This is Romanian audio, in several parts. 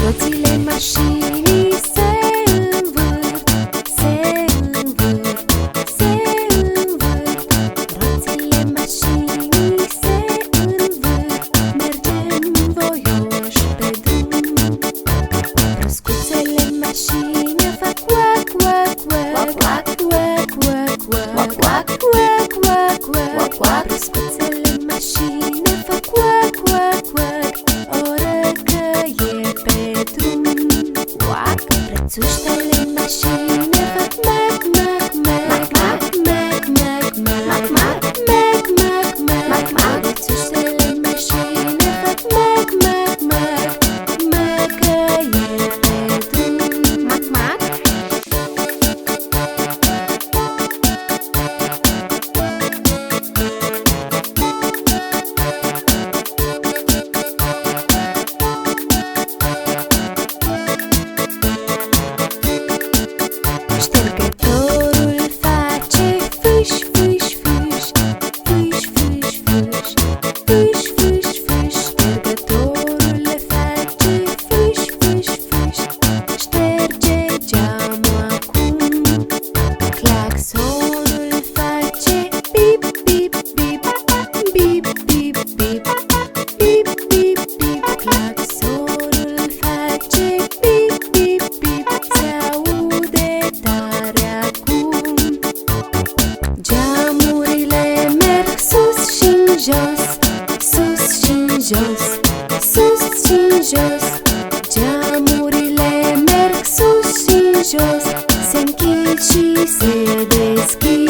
Roțile mașinii se învârt, se învârt, se învârt. Roțile mașinii se învârt, mergem voioși pe drum. Broscuțele mașinii fac quack, quack, quack, quack, quack, quack, quack, quack, quack, quack, quack, quack. Broscuțele mașinii fac quack, quack, quack, oră că e pe drum. Quack. Rățuștele mașinii fac mac, mac, mac, mac, mac, mac, mac, mac, mac, mac, mac, mac. Rățuștele mașinii fac mac, mac, mac, mac, că e pe drum. Mac, mac. Ștergătorul face fâș, fâș, fâș, fâș, fâș, fâș, fâș, fâș, fâș. Ștergătorul le face fâș, fâș, fâș, șterge geamul acum. Claxonul face bip, bip, bip, bip, bip, bip, bip, bip, bip. Claxonul face bip, bip, bip, se aude tare acum. Geamurile merg sus și-n jos, sus și-n jos, sus și-n jos. Geamurile merg sus și-n jos, se închid și se deschid.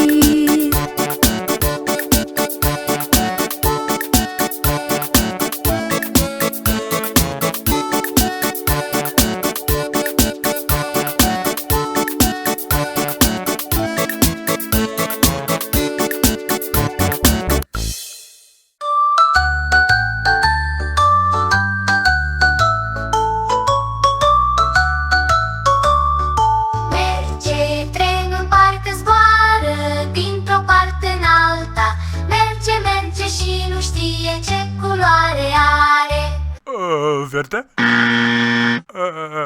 Merge trenul, parcă zboară dintr-o parte în alta. Merge, merge și nu știe ce culoare are. Verde?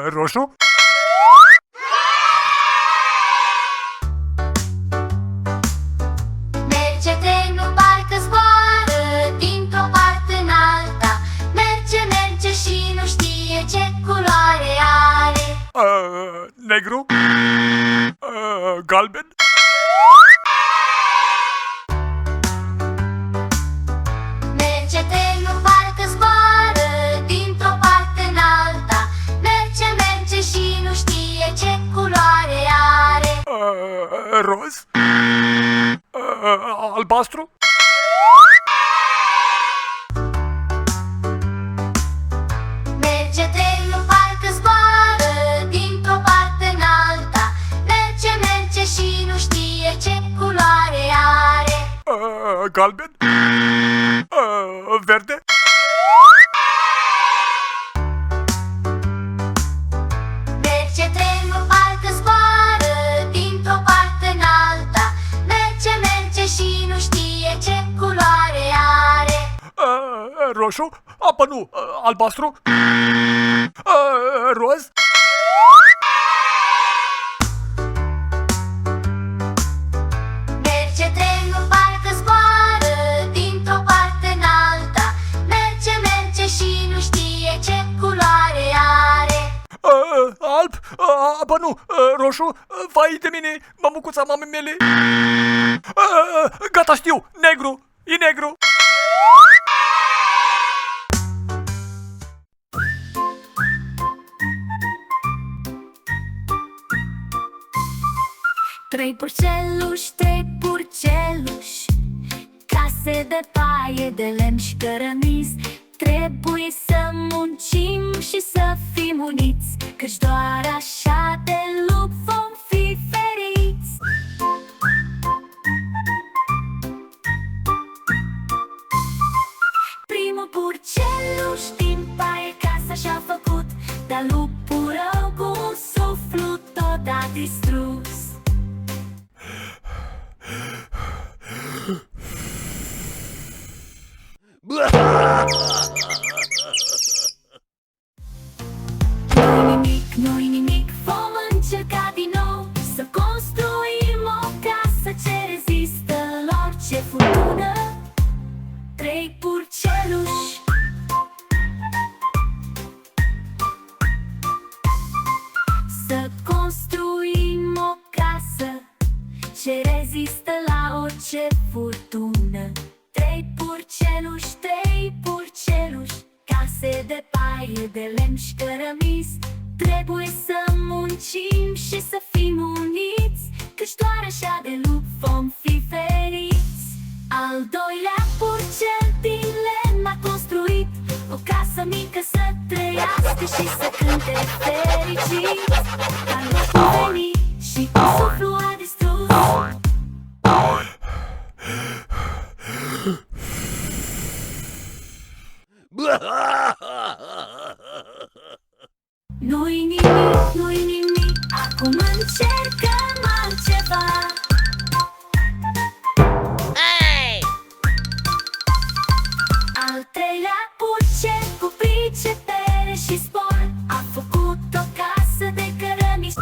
Roșu? Merge trenul, parcă zboară dintr-o parte în alta. Merge, merge și nu știe ce culoare are. Negru? Galben? Merge trenul, parcă zboară dintr-o parte în alta. Merge, merge și nu știe ce culoare are. Roz? Albastru? Merge trenul, parcă zboară dintr-o parte în alta. Merge, merge și nu știe ce culoare are. Galben? Verde? Merge trenul, parcă zboară dintr-o parte în alta. Merge, merge și nu știe ce culoare are. Roșu? Apă nu! Albastru? Roz? Merge trenul, parcă zboară dintr-o parte în alta. Merge, merge și nu știe ce culoare are. Alb? Apă nu! Roșu? Vai de mine! Mămucuța mamei mele! Gata, știu! Negru! E negru! Trei purceluși, trei purceluși, case de paie, de lemn și cărămizi. Trebuie să muncim și să fim uniți, căci doar așa de lup vom fi feriți. Primul purceluș din paie casa și-a făcut, dar lupul rău cu suflu tot a distrus. Nu-i nimic, vom încerca din nou să construim o casă ce rezistă la orice furtună. 3 purceluși. Să construim o casă ce rezistă la orice furtună. 3 purceluși, 3 purceluși, case de paie, de lemn și cărămiz. Trebuie să muncim și să fim uniți, căci doar așa de lup vom fi feriți. Al doilea purcel din lemn a construit o casă mică să trăiască și să cânte fericit. Dar lupul a venit și cu suflu a distrus. Nu-i nimic, nu-i nimic, acum încercăm altceva. Al treilea purcel cu pricepere și spor a făcut o casă de cărămizi.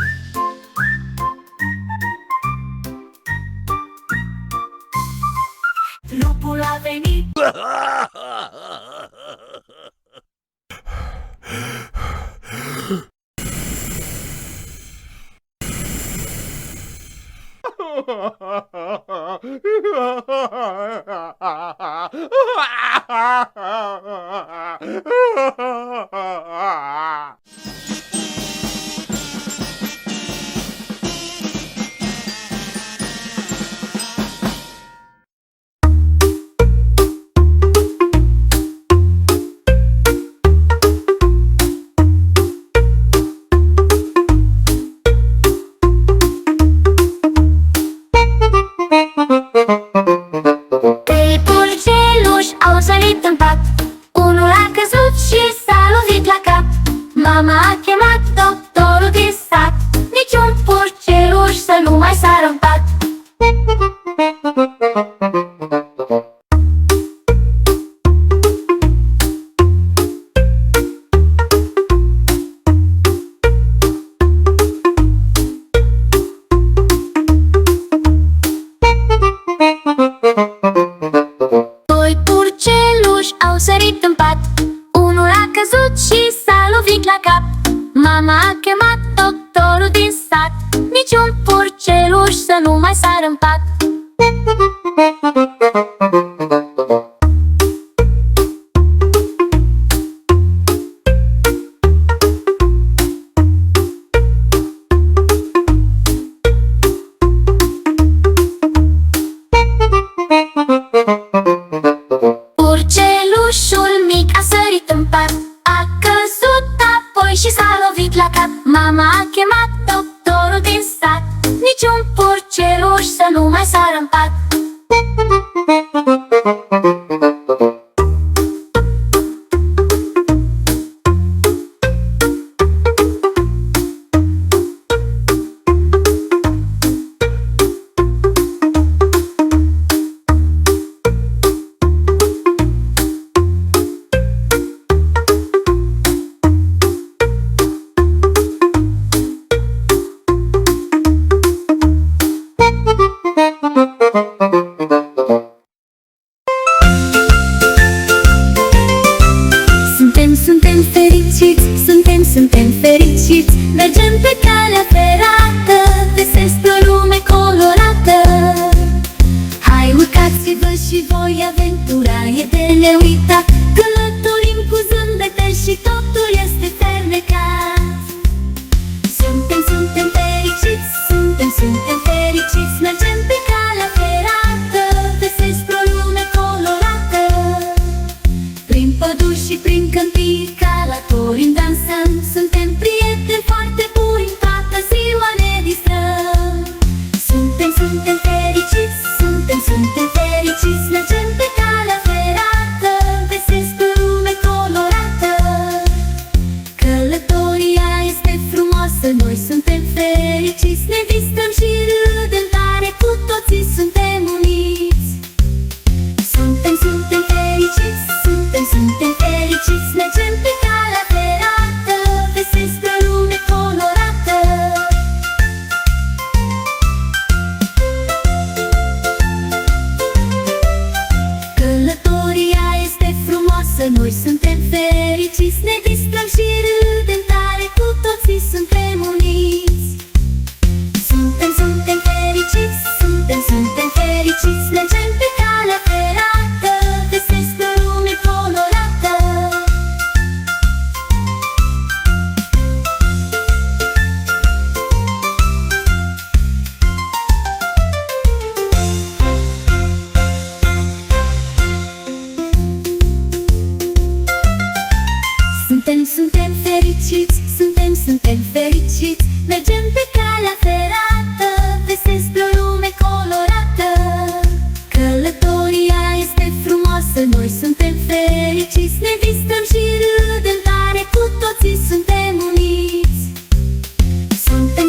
Lupul a venit. Unul a căzut și s-a lovit la cap. Mama a chemat doctorul din sat. Niciun purceluș să nu mai sară în pat. Doi purceluși au sărit în pat. Unul a căzut și s-a lovit la cap. Mama a chemat doctorul din sat. Niciun purceluș să nu mai sară în pat. Purcelușul mic a sărit în pat. A căzut apoi și s-a lovit la cap. Mama a chemat doctorul din sat. Niciun purceluș să nu mai sară în pat. Suntem fericiți, mergem pe calea ferată, găsesc o lume colorată. Hai, urcați-vă și voi, aventura e de neuitat. Călătorim cu zâmbete și totul este fermecat. Suntem fericiți, suntem fericiți, mergem pe calea ferată, găsesc o lume colorată. Prin păduri și prin câmpii, călătorim, dansăm, suntem prieteni foarte buni. suntem fericiți, mergem pe calea ferată, vesesc pe o lume colorată. Călătoria este frumoasă, noi suntem fericiți, ne distrăm și râdem tare, cu toții suntem uniți. Suntem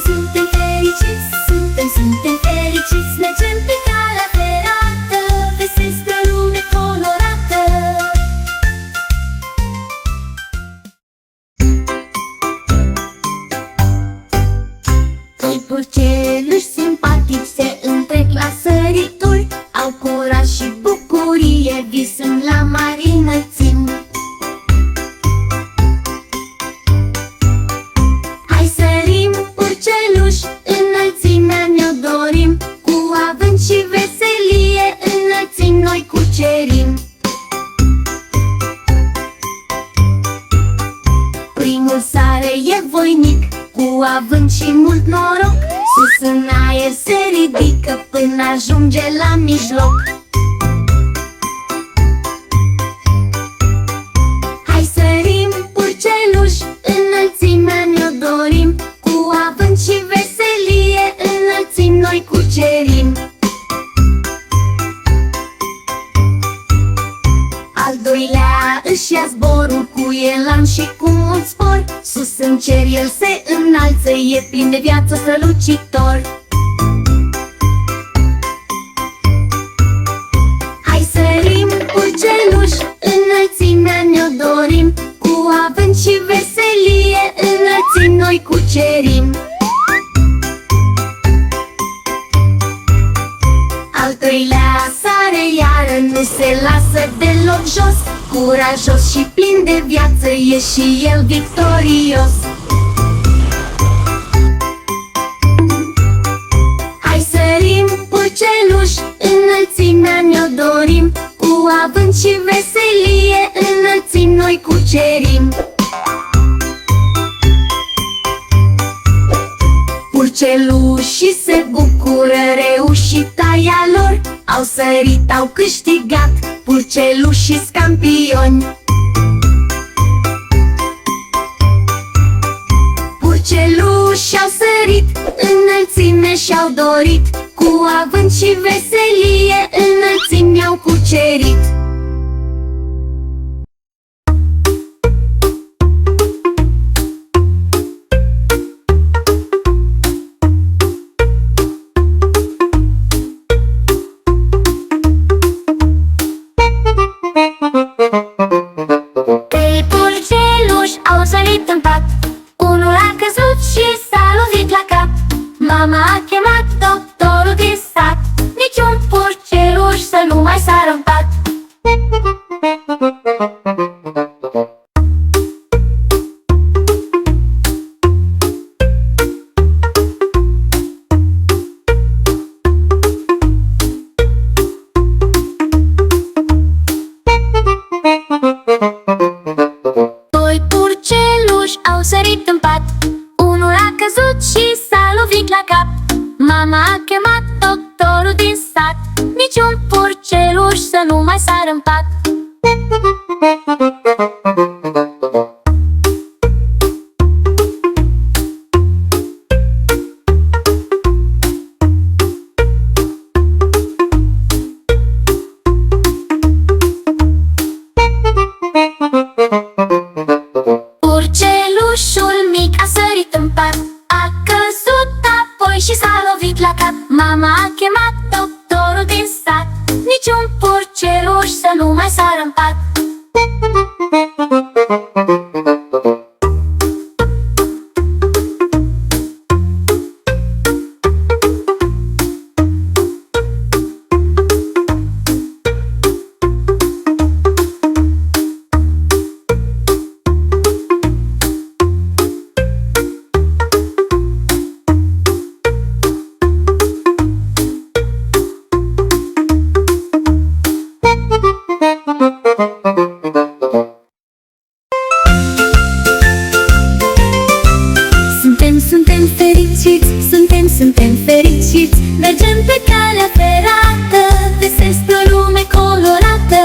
fericiți, suntem fericiți, mergem pe calea ferată, vesesc pe o lume colorată. Doi purceluși simpatici se întrec la sărituri, au curaj și bucurie, visând la mari înălțimi. Hai sărim, purceluși, înălțimea ne-o dorim, cu avânt și veselie, înălțimi noi cucerim. Primul sare e voinic, cu avânt și mult noroc, sus în aer se ridică până ajunge la mijloc. Hai sărim, purceluși, înălțimea ne-o dorim, cu avânt și veselie, înălțimi noi cucerim. Al doilea își ia zborul cu elan și cu mult spor, sus în cer el se înalță, e plin de viață strălucitor. Hai sărim, purceluși, înălțimea ne-o dorim, cu avânt și veselie, înălțimi noi cucerim. Al treilea sare iară, nu se lasă deloc jos, curajos și plin de viață, e și el victorios. Hai sărim, purceluși, înălțimea ne-o dorim, cu avânt și veselie, înălțimi noi cucerim. Purcelușii se bucură, reușita ea lor, au sărit, au câștigat, purcelușii-s campioni. Purcelușii au sărit, înălțime și-au dorit, cu avânt și veselie, înălțimi ne-au cucerit. Trei purceluși au sărit în pat, unul a căzut și s-a lovit la cap. Mama a chemat doctorul din sat, niciun purceluș să nu mai sară în pat. Doi purceluși au sărit în pat, unul a căzut și s-a lovit la cap. Mama a chemat doctorul din sat, niciun purceluș să nu mai sară în pat. Purcelușul mic a sărit în pat, a căzut apoi și s-a lovit la cap. Mama a chemat doctorul din sat, niciun purceluș să nu mai sară în pat. Suntem fericiți, mergem pe calea ferată, vesesc pe o lume colorată.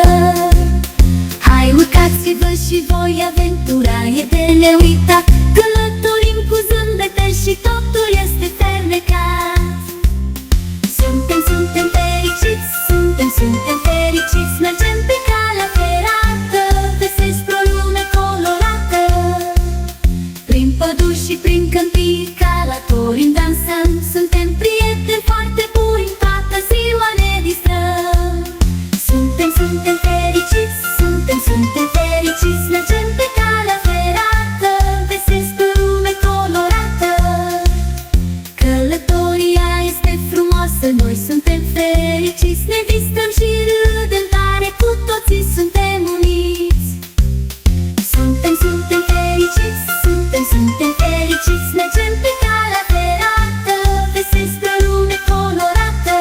Hai, urcați-vă și voi, aventura e de neuitat, călătoria prin câmpii călătorim, dansăm. Suntem prieteni foarte buni, toată ziua ne distrăm. Suntem fericiți, suntem fericiți. Mergem pe calea ferată, găsesc o lume colorată. Călătoria este frumoasă, noi suntem fericiți. Ne distrăm și râdem tare, cu toții suntem uniți. Suntem fericiți, suntem fericiți. Mergem pe calea ferată, găsesc o lume colorată.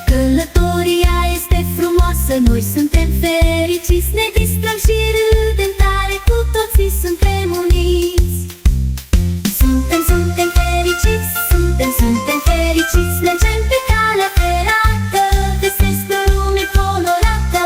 Călătoria este frumoasă, noi suntem fericiți. Ne distrăm și râdem tare, cu toții suntem uniți. Suntem fericiți, suntem fericiți. Mergem pe calea ferată, găsesc o lume colorată.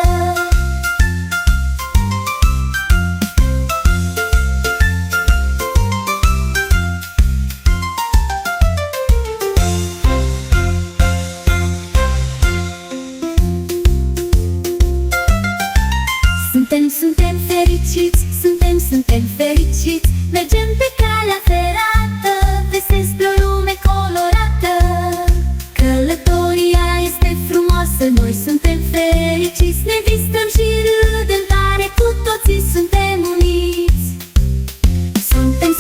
Suntem fericiți, suntem fericiți. Mergem pe calea ferată, găsesc o lume colorată. Călătoria este frumoasă, noi suntem fericiți. Ne distrăm și râdem tare, cu toții suntem uniți. Suntem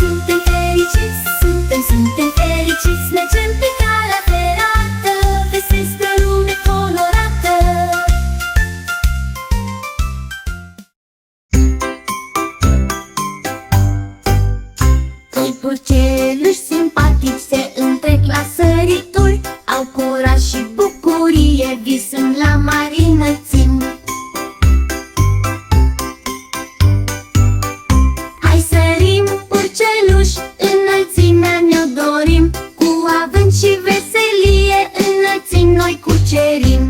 fericiți, suntem fericiți. Mergem pe calea ferată, găsesc o lume colorată. Doi purceluși simpatici se întrec la sărituri. Au curaj și bucurie, visând la mari înălțimi. Hai sărim, purceluși, înălțimea ne-o dorim. Cu avânt și veselie, înălțimi noi cucerim.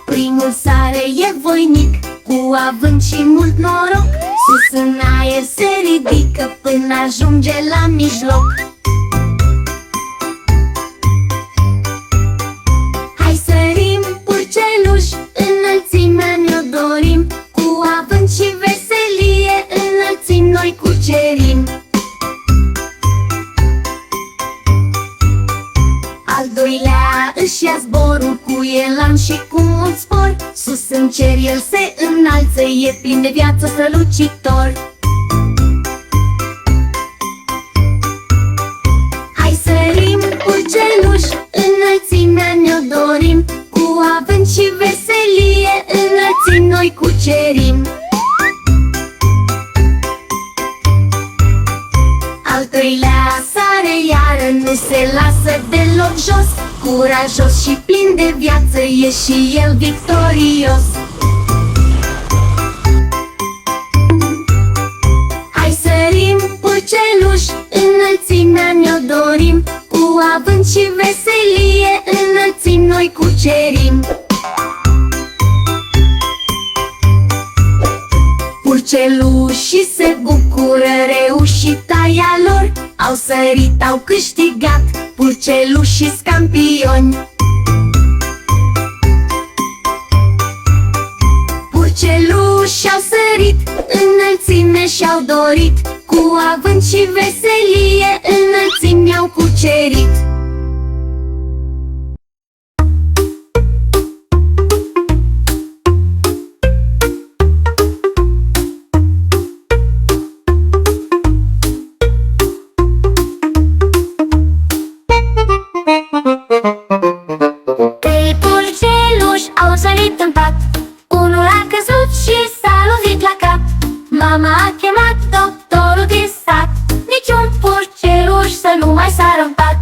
Primul sare e voinic, cu avânt și mult noroc. Sus în aer se ridică până ajunge la mijloc. Hai sărim, purceluși, înălțimea ne-o dorim. Cu avânt și veselie, înălțimi noi cucerim. Al doilea își ia zborul cu elan și cu mult spor. Sus în cer el se înalță, e plin de viață strălucitor. Hai sărim, purceluși, înălțimea ne-o dorim. Cu avânt și veselie, înălțimi noi cucerim. Al treilea sare iară, nu se lasă deloc jos. Curajos și plin de viață, e și el victorios. Hai sărim, purceluși, înălțimea ne-o dorim. Cu avânt și veselie, înălțimi noi cucerim. Purcelușii se bucură, reușita ea lor. Au sărit, au câștigat, purcelușii campioni. Purcelușii au sărit, înălțime și-au dorit. Cu avânt și veselie, înălțimi ne-au cucerit. Trei purceluși au sărit în pat. Unul a căzut și s-a lovit la cap. Mama a chemat doctorul din sat. Niciun purceluș să nu mai sară în pat.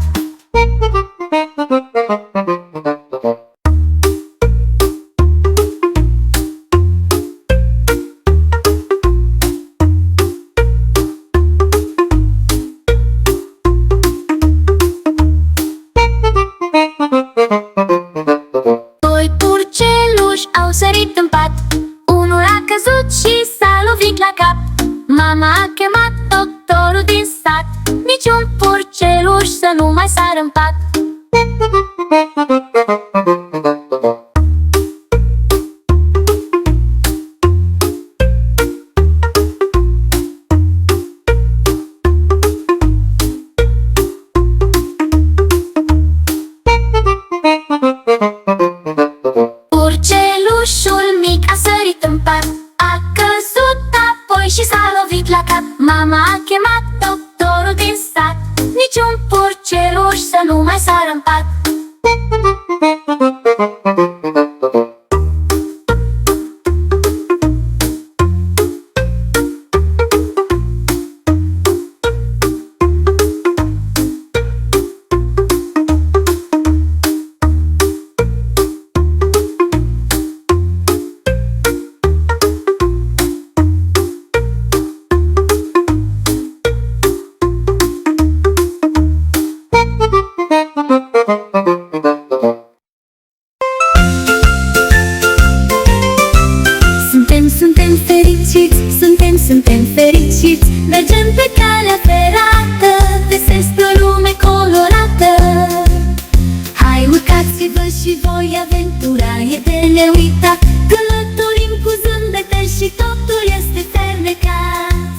Dați-vă și voi, aventura e de neuitat. Călătorim cu zâmbete și totul este fermecat.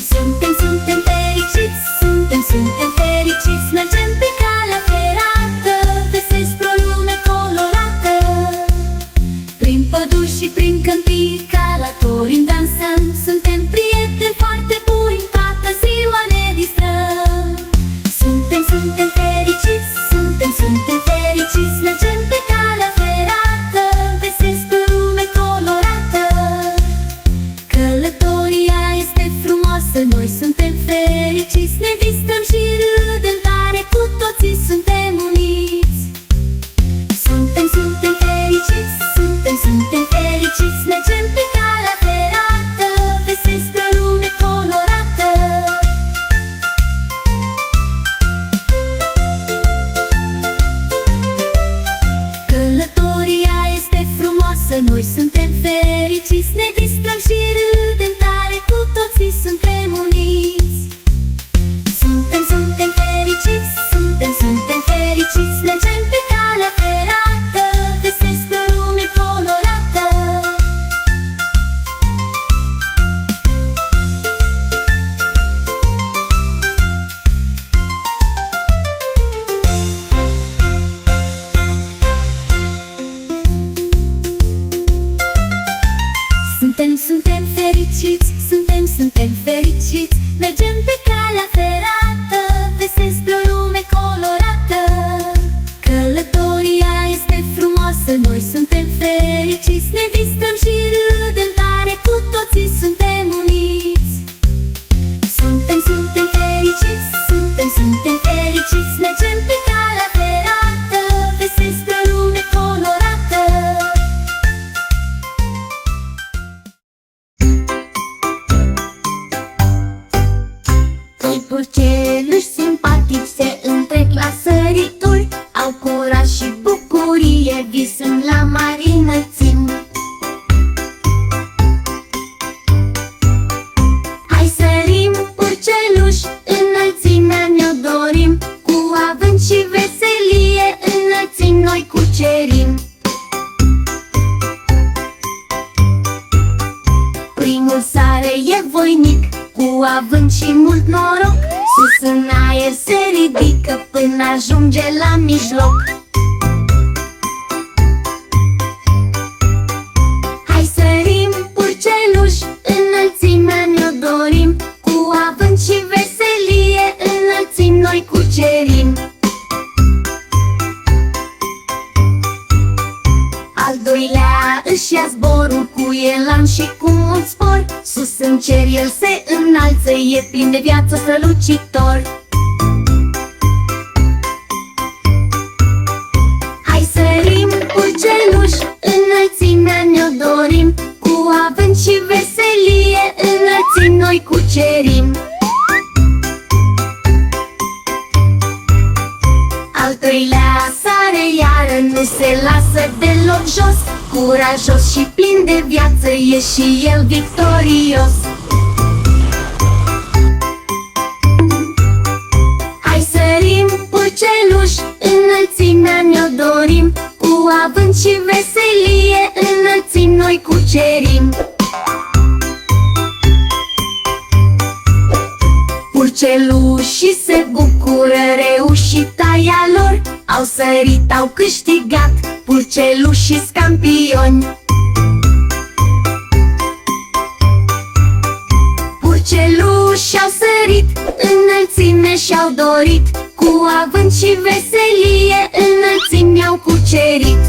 Suntem fericiți, suntem fericiți. Mergem pe calea ferată, găsesc o lume colorată. Prin păduri și prin câmpii călătorim, dansăm. Suntem prieteni foarte buni, toată ziua ne distrăm. Suntem fericiți, suntem fericiți. Mergem pe calea ferată, găsesc o lume colorată. Călătoria este frumoasă, noi suntem fericiți. Ne distrăm și râdem tare, cu toții suntem uniți. Suntem fericiți, suntem fericiți. Mergem pe calea ferată, găsesc o lume colorată. Călătoria este frumoasă, noi suntem fericiți. Ne distrăm și râdem tare, cu toții suntem uniți. Suntem fericiți, suntem fericiți. Mergem pe calea ferată, găsesc o lume colorată. Suntem fericiți, suntem fericiți. Mergem pe calea ferată, găsesc o lume colorată. Călătoria este frumoasă, noi suntem fericiți. Ne distrăm și râdem tare, cu toții suntem uniți. Suntem fericiți, suntem fericiți. Mergem pe calea ferată, găsesc o lume colorată. Doi purceluși simpatici se întrec la sărituri. Au curaj și bucurie, visând la mari înălțimi. Hai sărim, purceluși, înălțimea ne-o dorim. Cu avânt și veselie, înălțimi noi cucerim. Primul sare e voinic, cu avânt și mult noroc. Sus în aer se ridică până ajunge la mijloc. Hai sărim, purceluși, înălțimea ne-o dorim. Cu avânt și veselie, înălțimi noi cucerim. Al doilea își ia zborul, cu elan și cu mult spor. Sus în cer el se înalță, e plin de viață strălucitor. Hai sărim, purceluși, înălțimea ne-o dorim. Cu avânt și veselie, înălțimi noi cucerim. Al treilea sare iară, nu se lasă deloc jos. Curajos și plin de viață, e și el victorios. Hai sărim, purceluși, înălțimea ne-o dorim. Cu avânt și veselie, înălțimi noi cucerim. Purcelușii se bucură, reușita-i-a lor. Au sărit, au câștigat, purcelușii-s campioni. Purcelușii au sărit, înălțime și-au dorit. Cu avânt și veselie, înălțimi au cucerit.